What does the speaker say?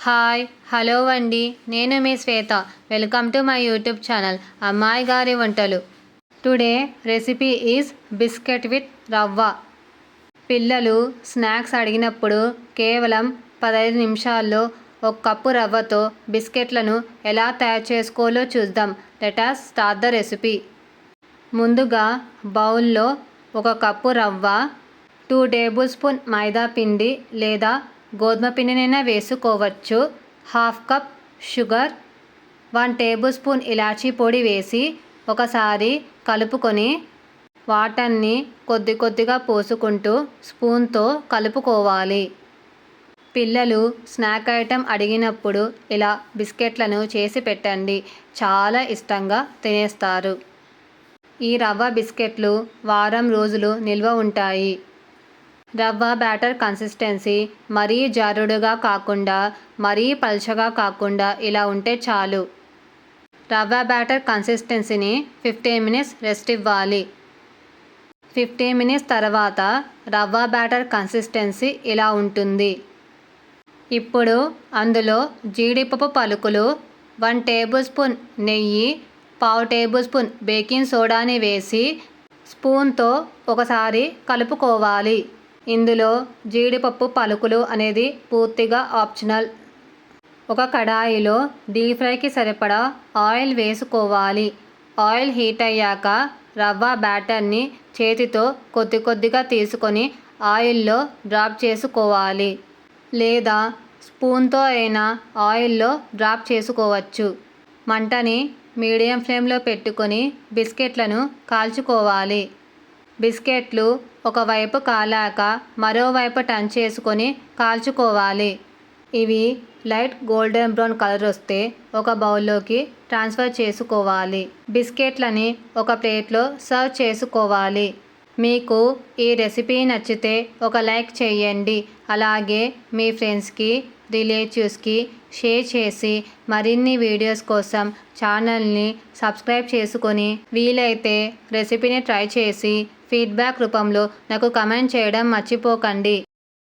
Hi hello అండి, నేను మీ Shweta. Welcome to my YouTube channel అమ్మాయి గారి వంటలు. Today recipe is biscuit with rava. పిల్లలు స్నాక్స్ అడిగినప్పుడు కేవలం 15 నిమిషాల్లో 1 కప్పు రవ్వతో బిస్కెట్లను ఎలా తయారు చేసుకోవాలో చూద్దాం. Let us start the recipe. ముందుగా బౌల్లో 1 కప్పు రవ్వ, 2 టేబుల్ స్పూన్ మైదా పిండి లేదా గోధుమ పిండినైనా వేసుకోవచ్చు, 1/2 కప్ షుగర్, 1 టేబుల్ స్పూన్ ఇలాచీ పొడి వేసి ఒకసారి కలుపుకొని వాటర్ని కొద్ది కొద్దిగా పోసుకుంటూ స్పూన్తో కలుపుకోవాలి. పిల్లలు స్నాక్ ఐటెం అడిగినప్పుడు ఇలా బిస్కెట్లను చేసి పెట్టండి, చాలా ఇష్టంగా తినేస్తారు. ఈ రవ్వ బిస్కెట్లు వారం రోజులు నిల్వ ఉంటాయి. రవ్వ బ్యాటర్ కన్సిస్టెన్సీ మరీ జారుడుగా కాకుండా మరీ పల్చగా కాకుండా ఇలా ఉంటే చాలు. రవ్వ బ్యాటర్ కన్సిస్టెన్సీని 15 మినిట్స్ రెస్ట్ ఇవ్వాలి. 15 మినిట్స్ తర్వాత రవ్వ బ్యాటర్ కన్సిస్టెన్సీ ఇలా ఉంటుంది. ఇప్పుడు అందులో జీడిపప్పు పలుకులు, 1 టేబుల్ స్పూన్ నెయ్యి, 1/2 టేబుల్ స్పూన్ బేకింగ్ సోడాని వేసి స్పూన్తో ఒకసారి కలుపుకోవాలి. ఇందులో జీడిపప్పు పలుకులు అనేది పూర్తిగా ఆప్షనల్. ఒక కడాయిలో డీప్ ఫ్రైకి సరిపడా ఆయిల్ వేసుకోవాలి. ఆయిల్ హీట్ అయ్యాక రవ్వ బ్యాటర్ని చేతితో కొద్ది కొద్దిగా తీసుకొని ఆయిల్లో డ్రాప్ చేసుకోవాలి, లేదా స్పూన్తో అయినా ఆయిల్లో డ్రాప్ చేసుకోవచ్చు. మంటని మీడియం ఫ్లేమ్లో పెట్టుకొని బిస్కెట్లను కాల్చుకోవాలి. బిస్కెట్లు ఒకవైపు కాలాక మరోవైపు టర్న్ చేసుకొని కాల్చుకోవాలి. ఇవి లైట్ గోల్డెన్ బ్రౌన్ కలర్ వస్తే ఒక బౌల్లోకి ట్రాన్స్ఫర్ చేసుకోవాలి. బిస్కెట్లని ఒక ప్లేట్లో సర్వ్ చేసుకోవాలి. మీకు ఈ రెసిపీ నచ్చితే ఒక లైక్ చేయండి, అలాగే మీ ఫ్రెండ్స్కి, రిలేటివ్స్కి షేర్ చేసి మరిన్ని వీడియోస్ కోసం ఛానల్ని సబ్స్క్రైబ్ చేసుకొని వీలైతే రెసిపీని ట్రై చేసి ఫీడ్బ్యాక్ రూపంలో నాకు కమెంట్ చేయడం మర్చిపోకండి.